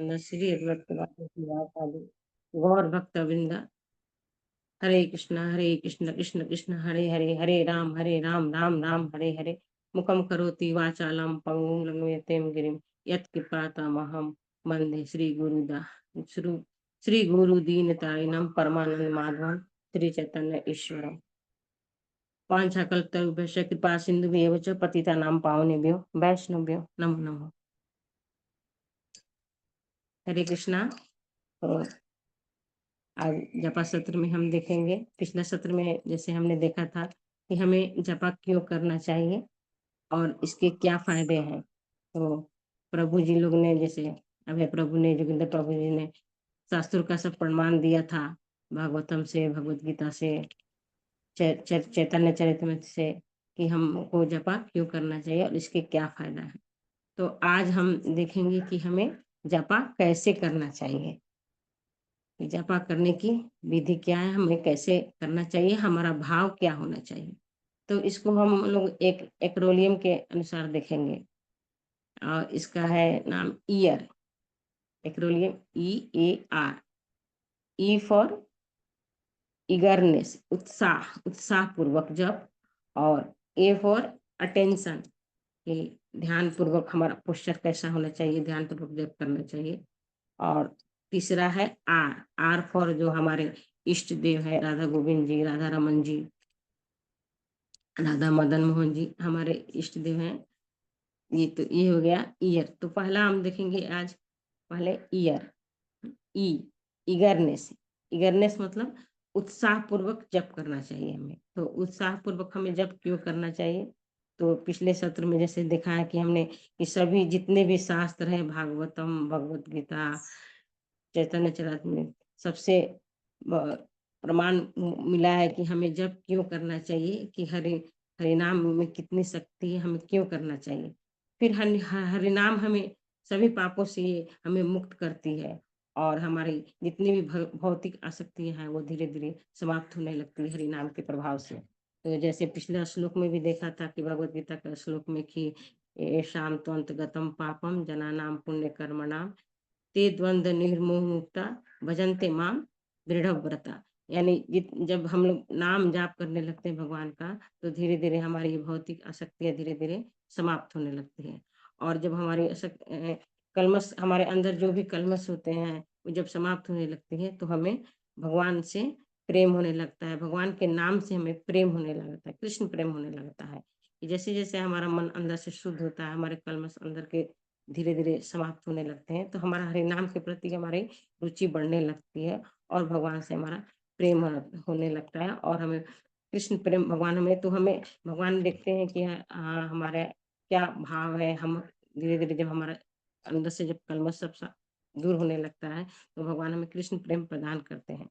श्री गौर भक्त वृंदा। हरे कृष्ण कृष्ण कृष्ण हरे हरे, हरे राम राम राम हरे हरे। मुखम करोति वाचालम पंगुं लंघयतेम गिरिम यत्कृपातमहं वंदे श्री श्री गुरु दीनतारिणं परमानंद माधवं श्री चैतन्य ईश्वरम। वाञ्छाकल्पतरुभ्यश्च कृपा सिन्धुभ्येव च पतितानां पावनेभ्यो वैष्णवभ्यो नमो नमः। हरे कृष्णा। तो आज जपा सत्र में हम देखेंगे, पिछले सत्र में जैसे हमने देखा था कि हमें जपा क्यों करना चाहिए और इसके क्या फायदे हैं। तो प्रभु जी लोग ने, जैसे अभय प्रभु ने, जोगिंदर प्रभु जी ने शास्त्रों का सब प्रमाण दिया था, भागवतम से, भगवत गीता से, चैतन्य चरितमृत से, कि हमको जपा क्यों करना चाहिए और इसके क्या फायदा है। तो आज हम देखेंगे कि हमें जपा कैसे करना चाहिए, जपा करने की विधि क्या है, हमें कैसे करना चाहिए, हमारा भाव क्या होना चाहिए। तो इसको हम लोग एक एक्रोनियम के अनुसार देखेंगे और इसका है नाम year. Acromion EAR। E for eagerness, उत्साह पूर्वक जप, और ए फॉर अटेंशन, कि ध्यान पूर्वक हमारा पोस्चर कैसा होना चाहिए, ध्यान पूर्वक जप करना चाहिए। और तीसरा है आर फॉर जो हमारे इष्ट देव है, राधा गोविंद जी, राधा रमन जी, राधा मदन मोहन जी हमारे इष्ट देव हैं। ये तो ये हो गया ईयर। तो पहला हम देखेंगे आज, पहले ईयर। ई ईगरनेस। ईगरनेस मतलब उत्साह पूर्वक जप करना चाहिए हमें। तो उत्साह पूर्वक हमें जप क्यों करना चाहिए। तो पिछले सत्र में जैसे देखा है कि हमने कि सभी जितने भी शास्त्र हैं, भागवतम, भगवत गीता, चैतन्य चरितामृत, सबसे प्रमाण मिला है कि हमें जप क्यों करना चाहिए, कि हरिनाम में कितनी शक्ति है, हमें क्यों करना चाहिए। फिर हरिनाम हमें सभी पापों से हमें मुक्त करती है, और हमारी जितनी भी भौतिक आसक्तियां हैं वो धीरे धीरे समाप्त होने लगती है हरिनाम के प्रभाव से। तो जैसे पिछले श्लोक में भी देखा था कि भगवत गीता का श्लोक में कि ये शाम त्वंतगतम पापम जनानाम पुण्य कर्मणाम ते द्वंद निर्मोहमुक्ता भजन्ते माम दृढ़ व्रता। यानी जब हम लोग नाम जाप करने लगते हैं भगवान का, तो धीरे धीरे हमारी भौतिक आसक्तियां धीरे धीरे समाप्त होने लगती है। और जब हमारी कलमश, हमारे अंदर जो भी कलमश होते हैं वो जब समाप्त होने लगते हैं, तो हमें भगवान से प्रेम होने लगता है, भगवान के नाम से हमें प्रेम होने लगता है, कृष्ण प्रेम होने लगता है। जैसे जैसे हमारा मन अंदर से शुद्ध होता है, हमारे कलमश अंदर के धीरे धीरे समाप्त होने लगते हैं, तो हमारा हरिनाम के प्रति हमारी रुचि बढ़ने लगती है, और भगवान से हमारा प्रेम होने लगता है, और हमें कृष्ण प्रेम भगवान हमें, तो हमें भगवान देखते हैं कि हमारा क्या भाव है। हम धीरे धीरे जब हमारा अंदर से जब कलमश सब दूर होने लगता है, तो भगवान हमें कृष्ण प्रेम प्रदान करते हैं।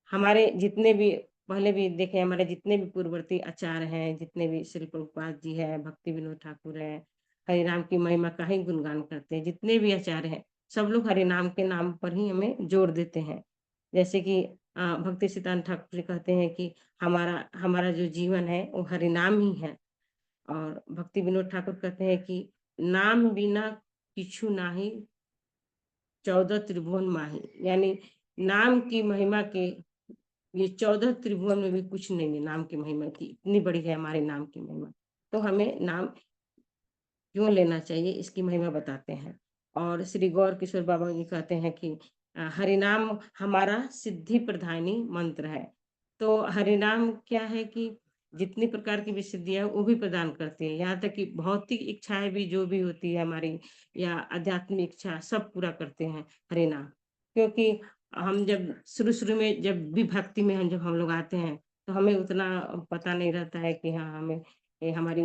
हमारे जितने भी पहले भी देखे, हमारे जितने भी पूर्ववर्ती आचार्य हैं, जितने भी श्री प्रभुपाद जी है, भक्ति विनोद ठाकुर है, हरिनाम की महिमा का ही गुणगान करते हैं। जितने भी आचार्य हैं सब लोग हरिनाम के नाम पर ही हमें जोर देते हैं। जैसे कि भक्ति सिद्धांत ठाकुर जी कहते हैं कि हमारा हमारा जो जीवन है वो हरिनाम ही है। और भक्ति विनोद ठाकुर कहते हैं कि नाम बिना किछु नाही, 14 त्रिभुवन माही। यानी नाम की महिमा के, ये 14 त्रिभुवन में भी कुछ नहीं है नाम की महिमा की, इतनी बड़ी है हमारे नाम की महिमा। तो हमें नाम क्यों लेना चाहिए, इसकी महिमा बताते हैं। और श्री गौर किशोर बाबा जी कहते हैं कि हरिनाम हमारा सिद्धि प्रधानी मंत्र है। तो हरिनाम क्या है कि जितनी प्रकार की भी सिद्धि है वो भी प्रदान करती है, यहाँ तक कि भौतिक इच्छाएं भी जो भी होती है हमारी, या आध्यात्मिक इच्छा, सब पूरा करते हैं हरिनाम। क्योंकि हम जब शुरू शुरू में जब भी भक्ति में जब हम लोग आते हैं, तो हमें उतना पता नहीं रहता है कि हाँ हमें हमारी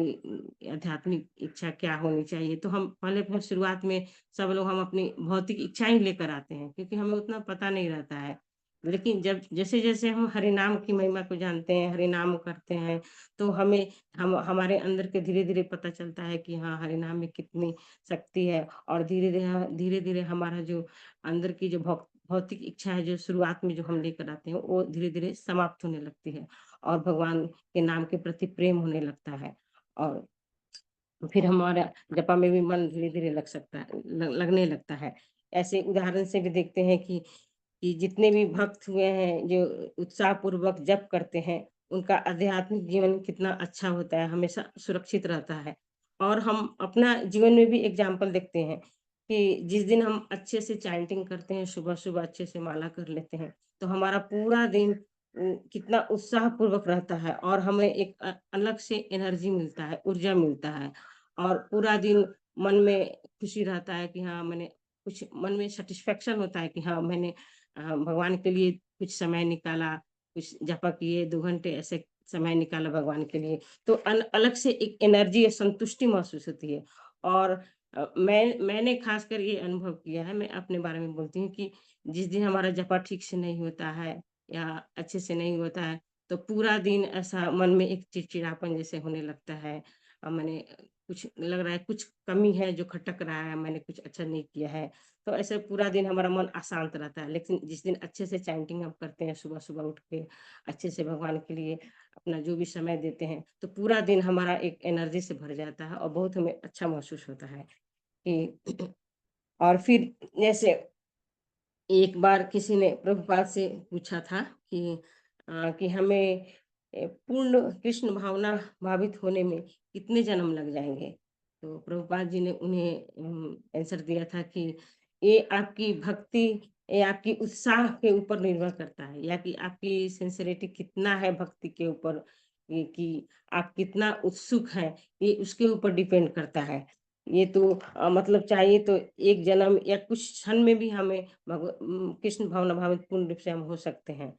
आध्यात्मिक इच्छा क्या होनी चाहिए। तो हम पहले फिर शुरुआत में सब लोग हम अपनी भौतिक इच्छाएं लेकर आते हैं, क्योंकि हमें उतना पता नहीं रहता है। लेकिन जब जैसे जैसे हम हरिनाम की महिमा को जानते हैं, हरिनाम करते हैं, तो हम हमारे अंदर के धीरे धीरे पता चलता है कि हाँ हरिनाम में कितनी शक्ति है। और धीरे धीरे हमारा जो अंदर की जो भौतिक इच्छा है, जो शुरुआत में जो हम लेकर आते हैं, वो धीरे धीरे समाप्त होने लगती है, और भगवान के नाम के प्रति प्रेम होने लगता है। और फिर हमारा जपा में भी मन धीरे धीरे लगने लगता है। ऐसे उदाहरण से भी देखते हैं कि जितने भी भक्त हुए हैं, जो उत्साहपूर्वक जप करते हैं, उनका आध्यात्मिक जीवन कितना अच्छा होता है, हमेशा सुरक्षित रहता है। और हम अपना जीवन में भी एग्ज़ाम्पल देखते हैं कि जिस दिन हम अच्छे से चैंटिंग करते हैं, सुबह-सुबह अच्छे से माला कर लेते हैं, तो हमारा पूरा दिन कितना उत्साहपूर्वक रहता है और हमें एक अलग से एनर्जी मिलता है, ऊर्जा मिलता है और पूरा दिन मन में खुशी रहता है कि हाँ, मैंने कुछ मन में सैटिस्फैक्शन होता है कि हाँ, मैंने भगवान के लिए कुछ समय निकाला, कुछ जपा किए, 2 घंटे ऐसे समय निकाला भगवान के लिए, तो अलग से एक एनर्जी या संतुष्टि महसूस होती है। और मैंने ख़ासकर ये अनुभव किया है, मैं अपने बारे में बोलती हूँ कि जिस दिन हमारा जपा ठीक से नहीं होता है या अच्छे से नहीं होता है, तो पूरा दिन ऐसा मन में एक चिड़चिड़ापन जैसे होने लगता है। मैंने कुछ लग रहा है, कुछ कमी है जो खटक रहा है, मैंने कुछ अच्छा नहीं किया है। तो ऐसे पूरा दिन हमारा मन अशांत रहता है। लेकिन जिस दिन अच्छे से चैंटिंग हम करते हैं, सुबह-सुबह उठ के अच्छे से भगवान के लिए अपना जो भी समय देते हैं, तो पूरा दिन हमारा एक एनर्जी से भर जाता है और बहुत हमें अच्छा महसूस होता है कि और फिर जैसे एक बार किसी ने प्रभुपाद से पूछा था कि कि हमें पूर्ण कृष्ण भावना भावित होने में कितने जन्म लग जाएँगे? तो प्रभुपाद जी ने उन्हें आंसर दिया था कि ये आपकी भक्ति, ये आपकी उत्साह के ऊपर निर्भर करता है या कि आपकी सिंसेरिटी कितना है भक्ति के ऊपर, ये कि आप कितना उत्सुक हैं, ये उसके ऊपर डिपेंड करता है। ये तो मतलब चाहिए तो एक जन्म या कुछ क्षण में भी हमें कृष्ण भावना भावित पूर्ण रूप से हम हो सकते हैं।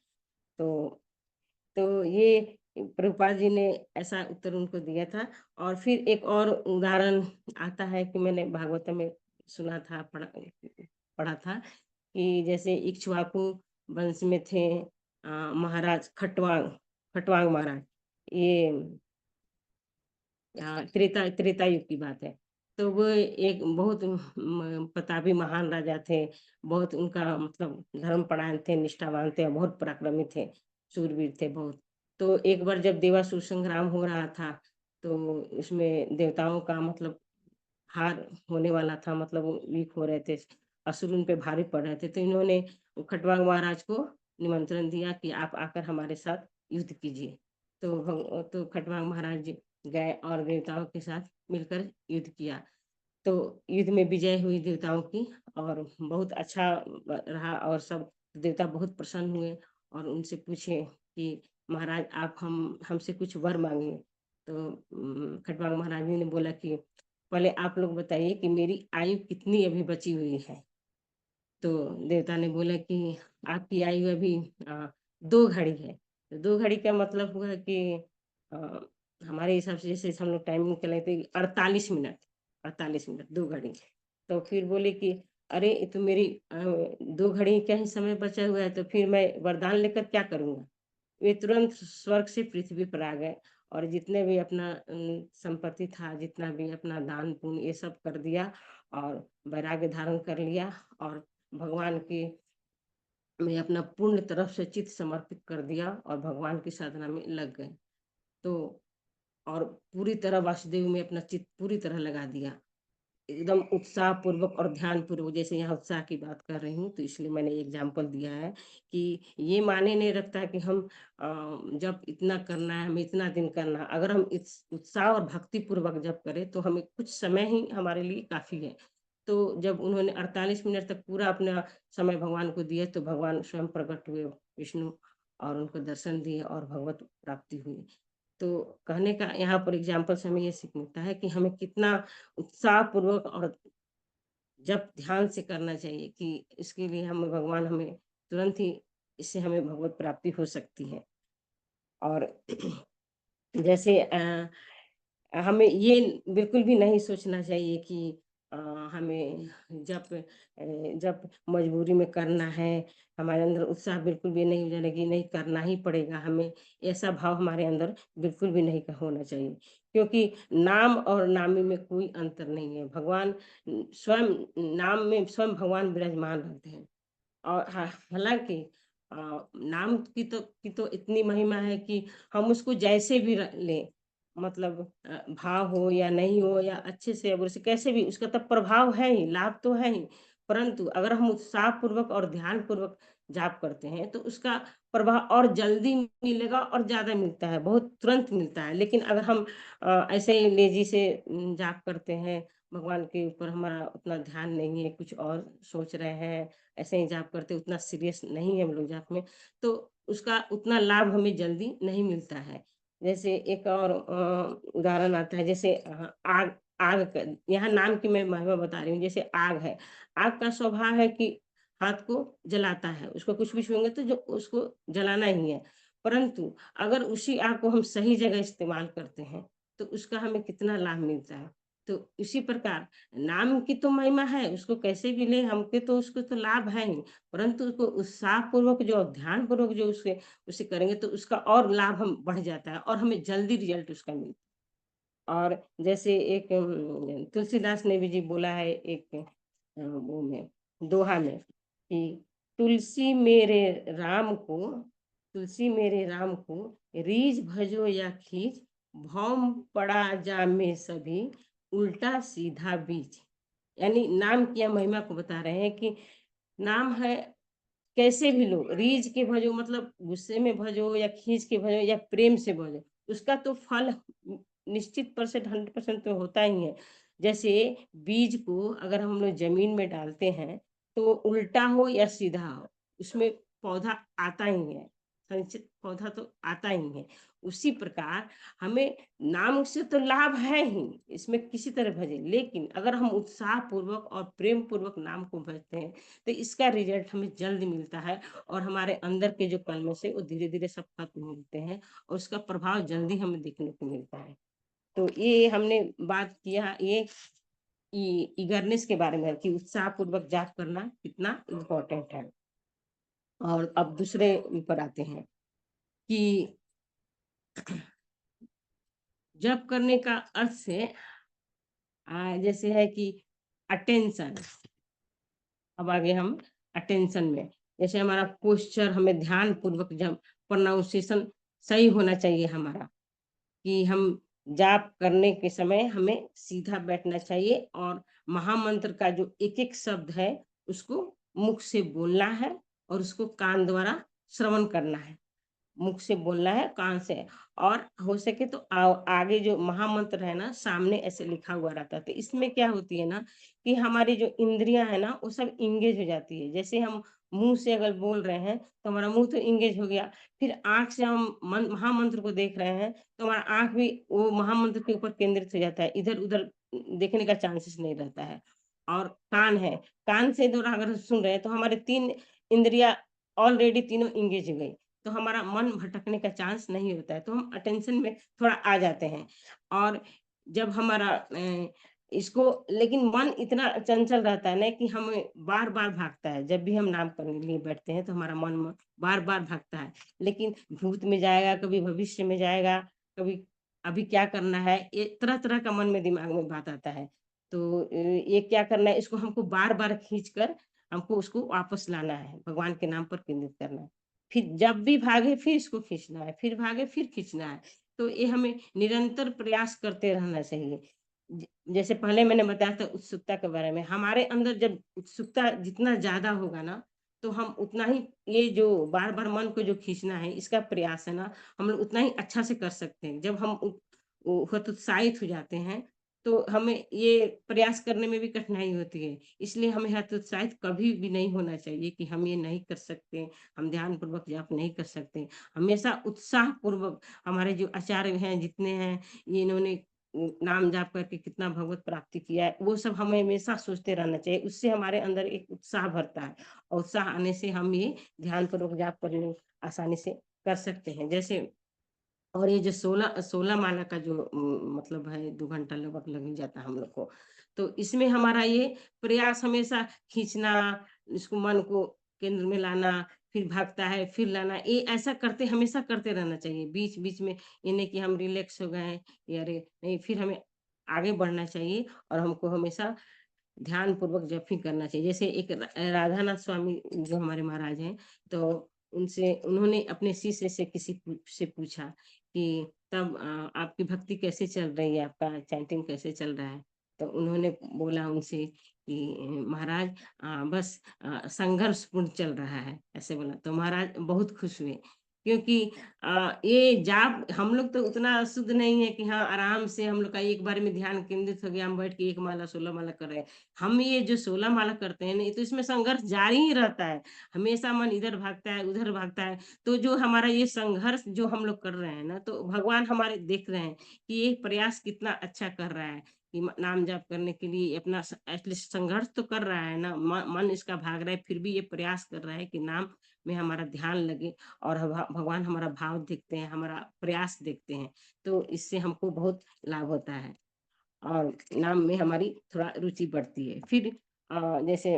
तो ये प्रभुपाद जी ने ऐसा उत्तर उनको दिया था और फिर एक और उदाहरण आता है कि मैंने भागवत में सुना था, पढ़ा था कि जैसे इक्ष्वाकु वंश में थे महाराज खटवांग खटवांग महाराज। ये त्रेता त्रेता युग की बात है। तो वो एक बहुत प्रतापी महान राजा थे। बहुत उनका मतलब धर्मपरायण थे, निष्ठावान थे और बहुत पराक्रमी थे, शूरवीर थे बहुत। तो एक बार जब देवासुर संग्राम हो रहा था, तो इसमें देवताओं का मतलब हार होने वाला था, मतलब वो वीक हो रहे थे, असुर उन पे भारी पड़ रहे थे। तो इन्होंने खटवांग महाराज को निमंत्रण दिया कि आप आकर हमारे साथ युद्ध कीजिए। तो खटवांग महाराज जी गए और देवताओं के साथ मिलकर युद्ध किया। तो युद्ध में विजय हुई देवताओं की और बहुत अच्छा रहा और सब देवता बहुत प्रसन्न हुए और उनसे पूछे कि महाराज आप हम हमसे कुछ वर मांगिए। तो खटवांग महाराज जी ने बोला कि पहले आप लोग बताइए कि मेरी आयु कितनी अभी बची हुई है। तो देवता ने बोला कि आपकी आयु अभी 2 घड़ी है। तो 2 घड़ी का मतलब हुआ कि अ, हमारे हिसाब से जैसे हम लोग टाइमिंग चलाते 48 मिनट, 48 मिनट 2 घड़ी। तो फिर बोले कि अरे! ये तो मेरी 2 घड़ी का ही समय बचा हुआ है, तो फिर मैं वरदान लेकर क्या करूँगा? वे तुरंत स्वर्ग से पृथ्वी पर आ गए और जितने भी अपना संपत्ति था, जितना भी अपना दान पुण्य ये सब कर दिया और वैराग्य धारण कर लिया और भगवान की में अपना पूर्ण तरफ से चित्त समर्पित कर दिया और भगवान की साधना में लग गए। तो और पूरी तरह वासुदेव में अपना चित्त पूरी तरह लगा दिया। एकदम उत्साहपूर्वक और ध्यानपूर्वक, जैसे यहाँ उत्साह की बात कर रही हूँ, तो इसलिए मैंने एग्ज़ाम्पल दिया है कि ये मायने नहीं रखता कि हम जब इतना करना है, हमें इतना दिन करना है। अगर हम इस उत्साह और भक्तिपूर्वक जप करें, तो हमें कुछ समय ही हमारे लिए काफ़ी है। तो जब उन्होंने 48 मिनट तक पूरा अपना समय भगवान को दिया, तो भगवान स्वयं प्रकट हुए विष्णु और उनको दर्शन दिए और भगवत प्राप्ति हुई। तो कहने का यहाँ पर एग्ज़ाम्पल से हमें ये सीख मिलता है कि हमें कितना उत्साहपूर्वक और जप ध्यान से करना चाहिए कि इसके लिए हमें भगवान हमें तुरंत ही इससे हमें भगवत प्राप्ति हो सकती है। और जैसे हमें ये बिल्कुल भी नहीं सोचना चाहिए कि अ, हमें जब मजबूरी में करना है, हमारे अंदर उत्साह बिल्कुल भी नहीं हो जाना कि नहीं करना ही पड़ेगा हमें, ऐसा भाव हमारे अंदर बिल्कुल भी नहीं होना चाहिए। क्योंकि नाम और नामी में कोई अंतर नहीं है। भगवान स्वयं नाम में स्वयं भगवान विराजमान रहते हैं। और हालाँकि नाम की तो इतनी महिमा है कि हम उसको जैसे भी लें, मतलब भाव हो या नहीं हो या अच्छे से बुरे से कैसे भी उसका तो प्रभाव है ही, लाभ तो है ही। परंतु अगर हम उत्साह पूर्वक और ध्यान पूर्वक जाप करते हैं तो उसका प्रभाव और जल्दी मिलेगा और ज़्यादा मिलता है, बहुत तुरंत मिलता है। लेकिन अगर हम ऐसे ही लेज़ी से जाप करते हैं, भगवान के ऊपर हमारा उतना ध्यान नहीं है, कुछ और सोच रहे हैं, ऐसे ही जाप करते उतना सीरियस नहीं है हम लोग जाप में, तो उसका उतना लाभ हमें जल्दी नहीं मिलता है। जैसे एक और उदाहरण आता है, जैसे आग आग का, यहाँ नाम की मैं महिमा बता रही हूँ। जैसे आग है, आग का स्वभाव है कि हाथ को जलाता है, उसको कुछ भी छुएँगे तो जो उसको जलाना ही है। परंतु अगर उसी आग को हम सही जगह इस्तेमाल करते हैं, तो उसका हमें कितना लाभ मिलता है। तो इसी प्रकार नाम की तो महिमा है, उसको कैसे भी लें, हमके तो उसको तो लाभ है ही, परंतु उसको उत्साहपूर्वक जो ध्यानपूर्वक जो उसे उसे करेंगे तो उसका और लाभ हम बढ़ जाता है और हमें जल्दी रिज़ल्ट उसका मिलता है। और जैसे एक तुलसीदास ने भी जी बोला है एक वो में दोहा में कि तुलसी मेरे राम को तुलसी मेरे राम को रीझ भजो या खींच, भौम पड़ा जामे सभी, उल्टा सीधा बीच। यानी नाम की या महिमा को बता रहे हैं कि नाम है, कैसे भी लो, रीझ के भजो मतलब गुस्से में भजो या खींच के भजो या प्रेम से भजो, उसका तो फल निश्चित परसेंट 100% तो होता ही है। जैसे बीज को अगर हम लोग ज़मीन में डालते हैं, तो उल्टा हो या सीधा हो, उसमें पौधा आता ही है, संचित पौधा तो आता ही है। उसी प्रकार हमें नाम से तो लाभ है ही, इसमें किसी तरह भजें, लेकिन अगर हम उत्साहपूर्वक और प्रेम पूर्वक नाम को भजते हैं, तो इसका रिजल्ट हमें जल्द मिलता है और हमारे अंदर के जो कल्मश है वो धीरे-धीरे सब खत्म होते हैं और उसका प्रभाव जल्दी हमें देखने को मिलता है। तो ये हमने बात किया ये ईगरनेस के बारे में कि उत्साहपूर्वक जाप करना कितना इम्पोर्टेंट है। और अब दूसरे पर आते हैं कि जप करने का अर्थ से जैसे है कि अटेंशन। अब आगे हम अटेंशन में, जैसे हमारा पोस्चर हमें ध्यान पूर्वक जब प्रोनाउंसिएशन सही होना चाहिए हमारा, कि हम जाप करने के समय हमें सीधा बैठना चाहिए और महामंत्र का जो एक-एक शब्द है उसको मुख से बोलना है और उसको कान द्वारा श्रवण करना है। मुख से बोलना है, कान से, और हो सके तो आगे जो महामंत्र है ना सामने ऐसे लिखा हुआ रहता है। तो इसमें क्या होती है ना कि हमारी जो इंद्रियां है ना वो सब इंगेज हो जाती है। जैसे हम मुंह से अगर बोल रहे हैं तो हमारा मुंह तो इंगेज हो गया, फिर आंख से हम महामंत्र को देख रहे हैं तो हमारा आंख भी वो महामंत्र के ऊपर केंद्रित हो जाता है, इधर उधर देखने का चांसेस नहीं रहता है। और कान है, कान से थोड़ा अगर सुन रहे हैं तो हमारे तीन इंद्रिया ऑलरेडी तीनों इंगेज हो गई, तो हमारा मन भटकने का चांस नहीं होता है, तो हम अटेंशन में थोड़ा आ जाते हैं। और जब हमारा इसको, लेकिन मन इतना चंचल रहता है ना कि हमें बार-बार भागता है। जब भी हम नाम करने के लिए बैठते हैं तो हमारा मन बार-बार भागता है। लेकिन भूत में जाएगा, कभी भविष्य में जाएगा, कभी अभी क्या करना है, ये तरह-तरह का मन में दिमाग में बात आता है। तो ये क्या करना है, इसको हमको बार-बार खींच कर हमको उसको वापस लाना है, भगवान के नाम पर केंद्रित करना है। फिर जब भी भागे फिर इसको खींचना है, फिर भागे फिर खींचना है। तो ये हमें निरंतर प्रयास करते रहना चाहिए। ज जैसे पहले मैंने बताया था उत्सुकता के बारे में, हमारे अंदर जब उत्सुकता जितना ज़्यादा होगा ना, तो हम उतना ही ये जो बार-बार मन को जो खींचना है, इसका प्रयास है ना, हम लोग उतना ही अच्छा से कर सकते हैं। जब हम हतोत्साहित हो जाते हैं, तो हमें ये प्रयास करने में भी कठिनाई होती है। इसलिए हमें हतोत्साहित कभी भी नहीं होना चाहिए कि हम ये नहीं कर सकते, हम ध्यानपूर्वक जाप नहीं कर सकते। हमेशा उत्साहपूर्वक, हमारे जो आचार्य हैं, जितने हैं, ये इन्होंने नाम जाप करके कितना भगवत प्राप्ति किया है, वो सब हमें हमेशा सोचते रहना चाहिए। उससे हमारे अंदर एक उत्साह भरता है और उत्साह आने से हम ये ध्यानपूर्वक जाप करने आसानी से कर सकते हैं। जैसे और ये जो 16 माला का जो मतलब है 2 घंटा लगभग लग ही जाता है हम लोग को। तो इसमें हमारा ये प्रयास हमेशा खींचना, इसको मन को केंद्र में लाना, फिर भागता है, फिर लाना, ये ऐसा करते हमेशा करते रहना चाहिए। बीच-बीच में ये नहीं कि हम रिलैक्स हो गए या अरे नहीं, फिर हमें आगे बढ़ना चाहिए और हमको हमेशा ध्यानपूर्वक जप ही करना चाहिए। जैसे एक राधानाथ स्वामी जो हमारे महाराज हैं, तो उनसे उन्होंने अपने शिष्य से किसी से पूछा कि तब आपकी भक्ति कैसे चल रही है? आपका चैंटिंग कैसे चल रहा है? तो उन्होंने बोला उनसे कि महाराज बस संघर्षपूर्ण चल रहा है, ऐसे बोला। तो महाराज बहुत खुश हुए, क्योंकि ये जाप हम लोग तो उतना शुद्ध नहीं है कि हाँ आराम से हम लोग का एक बार में ध्यान केंद्रित हो गया, हम बैठ के 1 माला 16 माला कर रहे हैं। हम ये जो 16 माला करते हैं ना, तो इसमें संघर्ष जारी ही रहता है, हमेशा मन इधर भागता है उधर भागता है। तो जो हमारा ये संघर्ष जो हम लोग कर रहे हैं ना, तो भगवान हमारे देख रहे हैं कि ये प्रयास कितना अच्छा कर रहा है, कि नाम जाप करने के लिए अपना एटलीस्ट संघर्ष तो कर रहा है ना, मन इसका भाग रहा है, फिर भी ये प्रयास कर रहा है कि नाम में हमारा ध्यान लगे। और भगवान हमारा भाव देखते हैं, हमारा प्रयास देखते हैं, तो इससे हमको बहुत लाभ होता है और नाम में हमारी थोड़ा रुचि बढ़ती है। फिर जैसे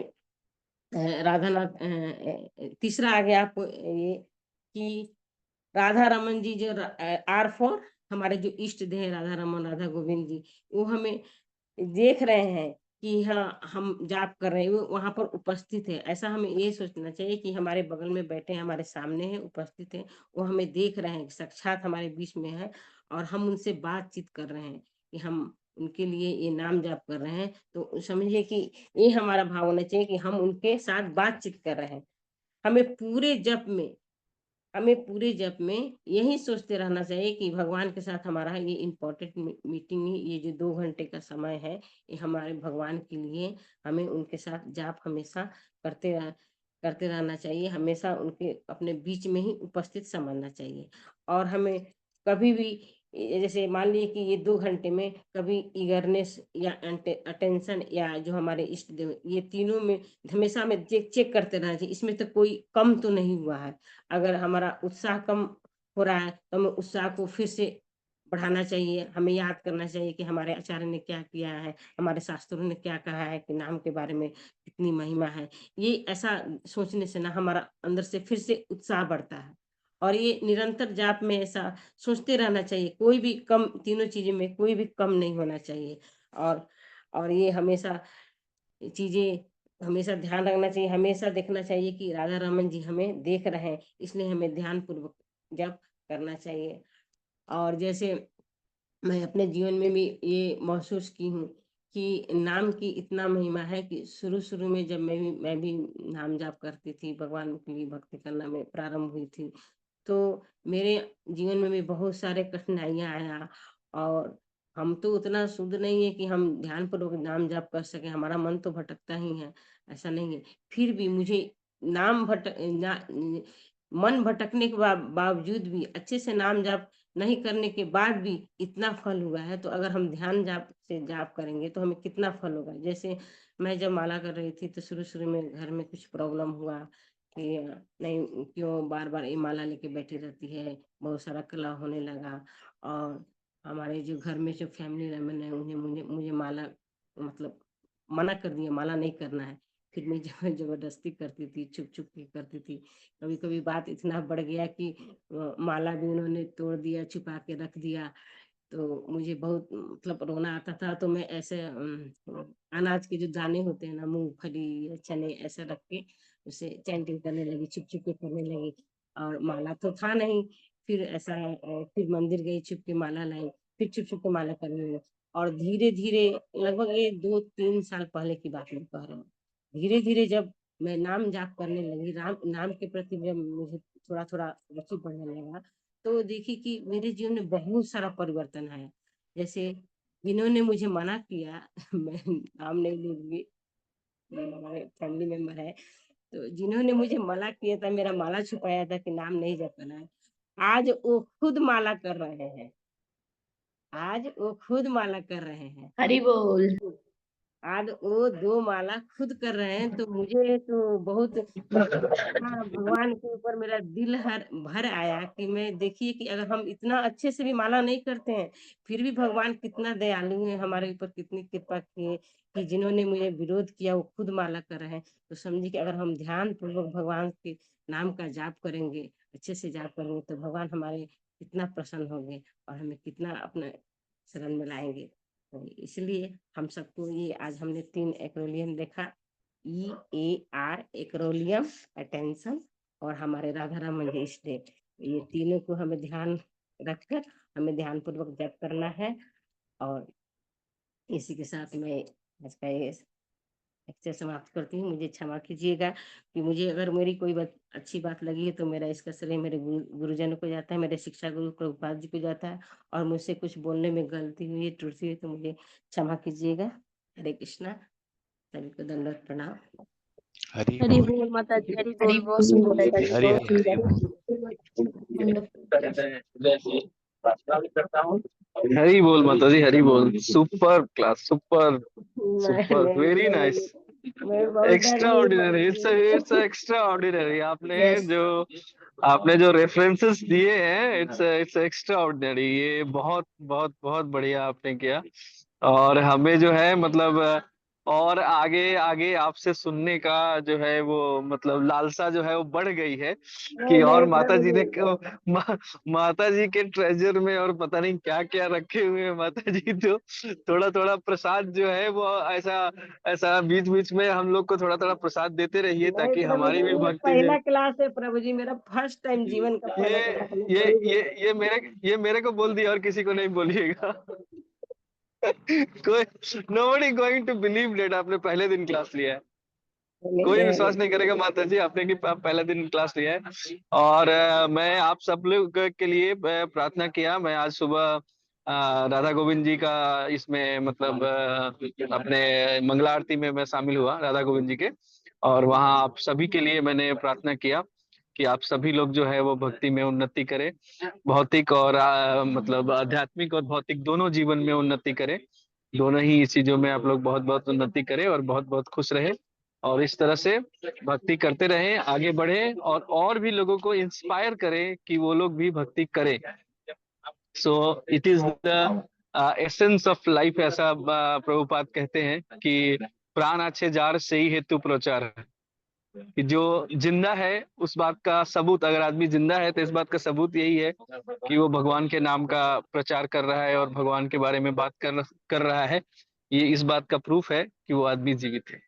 राधा नाथ तीसरा आ गया आपको ये कि राधा रमन जी जो आर फॉर हमारे जो इष्ट देह राधा रमन राधा गोविंद जी, वो हमें देख रहे हैं कि हाँ हम जाप कर रहे हैं, वो वहां पर उपस्थित है। ऐसा हमें ये सोचना चाहिए कि हमारे बगल में बैठे हैं, हमारे सामने हैं, उपस्थित है, वो हमें देख रहे हैं, साक्षात हमारे बीच में है और हम उनसे बातचीत कर रहे हैं कि हम उनके लिए ये नाम जाप कर रहे हैं। तो समझिए कि ये हमारा भाव होना चाहिए कि हम उनके साथ बातचीत कर रहे हैं। हमें पूरे जप में हमें पूरे जप में यही सोचते रहना चाहिए कि भगवान के साथ हमारा ये इम्पोर्टेंट मीटिंग है, ये जो 2 घंटे का समय है, ये हमारे भगवान के लिए। हमें उनके साथ जाप हमेशा करते रहना चाहिए, हमेशा उनके अपने बीच में ही उपस्थित समझना चाहिए। और हमें कभी भी जैसे मान लीजिए कि ये 2 घंटे में कभी ईगरनेस या अटेंशन या जो हमारे इष्ट देव, ये तीनों में हमेशा हमें चेक चेक करते रहना चाहिए, इसमें तो कोई कम तो नहीं हुआ है। अगर हमारा उत्साह कम हो रहा है तो हमें उत्साह को फिर से बढ़ाना चाहिए। हमें याद करना चाहिए कि हमारे आचार्य ने क्या किया है, हमारे शास्त्रों ने क्या कहा है कि नाम के बारे में कितनी महिमा है। ये ऐसा सोचने से ना हमारा अंदर से फिर से उत्साह बढ़ता है। और ये निरंतर जाप में ऐसा सोचते रहना चाहिए, कोई भी कम, तीनों चीज़ों में कोई भी कम नहीं होना चाहिए। और ये हमेशा चीज़ें हमेशा ध्यान रखना चाहिए, हमेशा देखना चाहिए कि राधा रमन जी हमें देख रहे हैं, इसलिए हमें ध्यानपूर्वक जप करना चाहिए। और जैसे मैं अपने जीवन में भी ये महसूस की हूँ कि नाम की इतना महिमा है कि शुरू-शुरू में जब मैं भी नाम जाप करती थी, भगवान के लिए भक्ति करना में प्रारंभ हुई थी, तो मेरे जीवन में भी बहुत सारे कठिनाइयाँ आया। और हम तो उतना शुद्ध नहीं है कि हम ध्यानपूर्वक नाम जाप कर सकें, हमारा मन तो भटकता ही है, ऐसा नहीं है। फिर भी मुझे नाम भट ना मन भटकने के बावजूद भी अच्छे से नाम जाप नहीं करने के बाद भी इतना फल हुआ है, तो अगर हम ध्यान जाप से जाप करेंगे तो हमें कितना फल होगा। जैसे मैं जब माला कर रही थी तो शुरू-शुरू में घर में कुछ प्रॉब्लम हुआ कि नहीं क्यों बार-बार ये माला लेके बैठी रहती है, बहुत सारा कलह होने लगा। और हमारे जो घर में जो फैमिली मेंबर है उन्हें मुझे मुझे माला मतलब मना कर दिया, माला नहीं करना है। फिर मैं ज़बरदस्ती करती थी, छुप-छुप के करती थी। कभी-कभी बात इतना बढ़ गया कि माला भी उन्होंने तोड़ दिया, छुपा के रख दिया। तो मुझे बहुत मतलब रोना आता था, तो मैं ऐसे अनाज के जो दाने होते हैं ना, मूँगफली या चने ऐसा रख के उसे चैंटिंग करने लगी, छुप-छुप के करने लगी। और माला तो था नहीं, फिर ऐसा फिर मंदिर गई, छुप के माला लाई, फिर छुप-छुप के माला करने लगी। और धीरे-धीरे लगभग ये 2-3 साल पहले की बात मैं कह रही हूँ। धीरे-धीरे जब मैं नाम जाप करने लगी, राम नाम के प्रति जब मुझे थोड़ा-थोड़ा रुचि बढ़ने लगा, तो देखिए कि मेरे जीवन में बहुत सारा परिवर्तन आया। जैसे जिन्होंने मुझे मना किया मैं नाम नहीं लूँगी, हमारे फैमिली मेंबर है, तो जिन्होंने मुझे मना किया था, मेरा माला छुपाया था कि नाम नहीं जपना है, आज वो खुद माला कर रहे हैं। आज वो खुद माला कर रहे हैं। हरि बोल। आज वो 2 माला खुद कर रहे हैं, तो मुझे तो बहुत हाँ, भगवान के ऊपर मेरा दिल हर भर आया कि मैं देखिए कि अगर हम इतना अच्छे से भी माला नहीं करते हैं, फिर भी भगवान कितना दयालु है, हमारे ऊपर कितनी कृपा किए कि जिन्होंने मुझे विरोध किया वो खुद माला कर रहे हैं। तो समझिए कि अगर हम ध्यानपूर्वक भगवान के नाम का जाप करेंगे, अच्छे से जाप करेंगे, तो भगवान हमारे कितना प्रसन्न होंगे और हमें कितना अपने शरण में लाएँगे। तो इसलिए हम सबको ये आज हमने 3 एक्रोलियन देखा, EAR एक्रोलियम, अटेंशन और हमारे राधा रमन जी स्टेप। ये तीनों को हमें ध्यान रखकर हमें ध्यानपूर्वक जप करना है। और इसी के साथ मैं आज का ये लेक्चर समाप्त करती हूँ। मुझे क्षमा कीजिएगा कि मुझे अगर मेरी कोई बात अच्छी बात लगी है तो मेरा इसका श्रेय मेरे गुरुजनों को जाता है, मेरे शिक्षा गुरु प्रभुपाद जी को जाता है, और मुझसे कुछ बोलने में गलती हुई है, त्रुटि हुई है तो मुझे क्षमा कीजिएगा। हरे कृष्णा। सभी को दंडवत प्रणाम। हरि हरि बोल। बोल माता जी, हरि हरि बोल, बहुत सुंदर हरि लगा जी, हरि बहुत हरि सुंदर। हरी बोल माता जी, हरी बोल। सुपर क्लास, सुपर सुपर, नहीं वेरी नाइस, प्रभु, मैं बहुत डर एक्स्ट्रा गई ordinary, Prabhu it's extra ordinary. Yes. आपने जो रेफरेंसेस दिए हैं, इट्स एक्स्ट्रा ऑर्डिनरी। ये बहुत बहुत बहुत बढ़िया आपने किया। और हमें जो है मतलब और आगे आगे आपसे सुनने का जो है वो मतलब लालसा जो है वो बढ़ गई है कि नहीं और नहीं माता प्रभु जी जी। ने माता जी के ट्रेजर में और पता नहीं क्या क्या रखे हुए हैं माता जी। तो थोड़ा थोड़ा प्रसाद जो है वो ऐसा ऐसा बीच बीच में हम लोग को थोड़ा थोड़ा प्रसाद देते रहिए नहीं ताकि प्रभु जी, हमारी भी ये भक्ति जो पहला क्लास है प्रभु जी, मेरा फर्स्ट टाइम, जीवन का ये पहला क्लास में ये कोई भी। ये मेरे को बोल दिया और किसी को नहीं बोलिएगा। कोई nobody going to believe that आपने पहले दिन क्लास लिया है। कोई विश्वास नहीं करेगा माता जी आपने कि आप पहला दिन क्लास लिया है। और मैं आप सब लोग के लिए प्रार्थना किया। मैं आज सुबह राधा गोविंद जी का इसमें मतलब अपने मंगला आरती में मैं शामिल हुआ राधा गोविंद जी के। और वहाँ आप सभी के लिए मैंने प्रार्थना किया कि आप सभी लोग जो है वो भक्ति में उन्नति करें, भौतिक और मतलब आध्यात्मिक और भौतिक दोनों जीवन में उन्नति करें। दोनों ही चीजों में आप लोग बहुत बहुत उन्नति करें और बहुत बहुत खुश रहे। और इस तरह से भक्ति करते रहें, आगे बढ़े और भी लोगों को इंस्पायर करें कि वो लोग भी भक्ति करें। So it is the essence of life, ऐसा प्रभुपाद कहते हैं कि प्राण अच्छे जार से ही हेतु प्रचार है। कि जो जिंदा है उस बात का सबूत, अगर आदमी जिंदा है तो इस बात का सबूत यही है कि वो भगवान के नाम का प्रचार कर रहा है और भगवान के बारे में बात कर रहा है। ये इस बात का प्रूफ है कि वो आदमी जीवित है।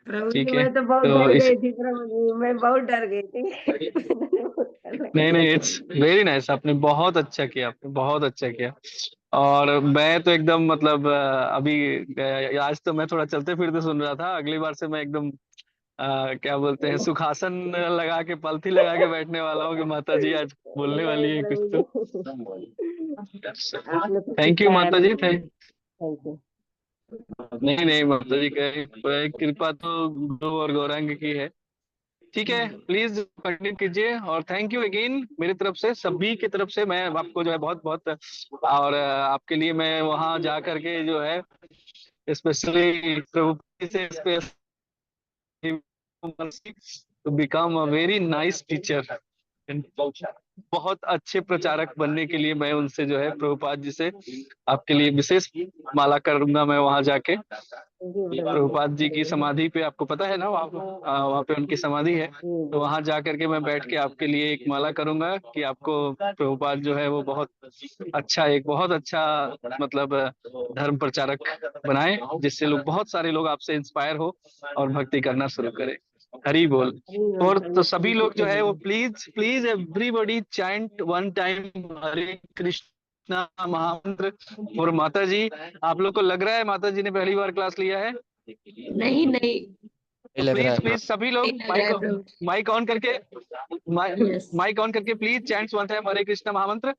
प्रभु जी ठीक है, मैं तो बहुत तो डर इस गई थी प्रभु जी, मैं बहुत डर गई थी। नहीं नहीं, इट्स वेरी नाइस। आपने बहुत अच्छा किया, आपने बहुत अच्छा किया। और मैं तो एकदम मतलब अभी आज तो मैं थोड़ा चलते फिरते सुन रहा था, अगली बार से मैं एकदम क्या बोलते हैं सुखासन लगा के पलथी लगा के बैठने वाला हूँ कि माता जी आज बोलने नहीं वाली है कुछ तो। प्रभु जी, आपने कुछ थैंक यू सिखाया माता जी, मुझे। थैंक। Thank you. नहीं नहीं माता जी का कृपा तो गुरु और गौरांग की है। ठीक है, प्लीज कंटिन्यू कीजिए। और थैंक यू अगेन मेरी तरफ से, सभी की तरफ से मैं आपको जो है बहुत बहुत। और आपके लिए मैं वहां जा करके जो है स्पेशली प्रभु से to become a very nice teacher and बहुत अच्छे प्रचारक बनने के लिए मैं उनसे जो है प्रभुपाद जी से आपके लिए विशेष माला करूंगा मैं वहां जाके। थैंक यू प्रभु जी। प्रभुपाद जी की समाधि पे, आपको पता है ना वहाँ पे उनकी समाधि है। जी तो जी। वहां जा करके मैं बैठ के आपके लिए एक माला करूंगा कि आपको प्रभुपाद जो है वो बहुत अच्छा, एक बहुत अच्छा मतलब धर्म प्रचारक बनाए, जिससे लोग बहुत सारे लोग आपसे इंस्पायर हो और भक्ति करना शुरू करें। हरि बोल। और तो सभी लोग जो है वो please please everybody chant one time Hare Krishna महामंत्र। और माता जी, आप लोग को लग रहा है माता जी ने पहली बार क्लास लिया है? नहीं नहीं, तो लग रहा प्लीज है। प्लीज सभी लोग नहीं लग रहा है प्रभु। माइक ऑन करके यस। माइक ऑन करके please chants one time Hare Krishna महामंत्र।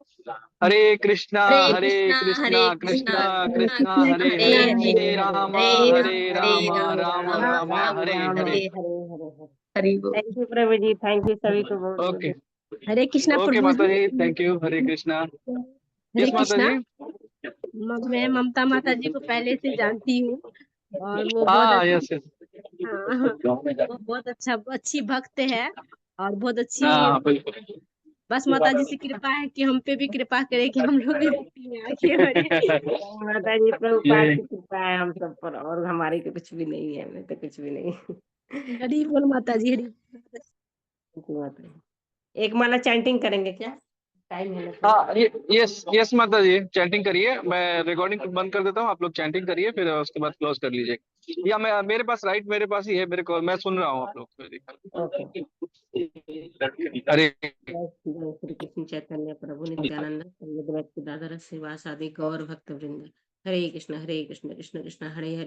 हरे कृष्णा हरे कृष्णा कृष्णा, कृष्णा कृष्ण हरे हरे हरे हरे, हरे राम हरे हरे राम, हरे राम राम, राम राम राम राम, हरे राम हरे। हरे हरे हरे हरे। हरि बोल। थैंक यू प्रभु जी, थैंक यू सभी को बहुत ओके बहुत। हरे कृष्णा ओके प्रभु माता जी। जी, thank you. Hare Krishna. Hare yes माता कृष्णा। जी। मैं ममता माता जी को पहले से जानती हूँ, और वो बहुत हाँ अच्छी, यस यस। हाँ, वो बहुत अच्छी भक्त है, और बहुत अच्छी। हाँ बिल्कुल। बस माता जी से कृपा है कि हम पे भी कृपा करे कि हम लोग भी भक्ति में आगे बढ़े। माता जी प्रभुपाद ये की कृपा है हम सब पर, और हमारी तो कुछ भी नहीं है, मैं तो कुछ भी नहीं। हरि बोल माता जी, हरि। Thank you, माता जी। एक माला चैंटिंग करेंगे क्या? टाइम है ना तो। हाँ यस यस माता जी, चैंटिंग करिए। मैं रिकॉर्डिंग बंद कर देता हूँ, आप लोग चैंटिंग करिए, फिर उसके बाद क्लोज कर लीजिए। या मैं मेरे पास राइट, मेरे पास ही है, मेरे को मैं सुन रहा हूँ आप लोग। ओके। अरे जय श्री कृष्ण चैतन्य प्रभु नित्यानंद दादा श्रीवास आदि गौर भक्त वृंद। हरे कृष्ण कृष्ण कृष्ण हरे हरे।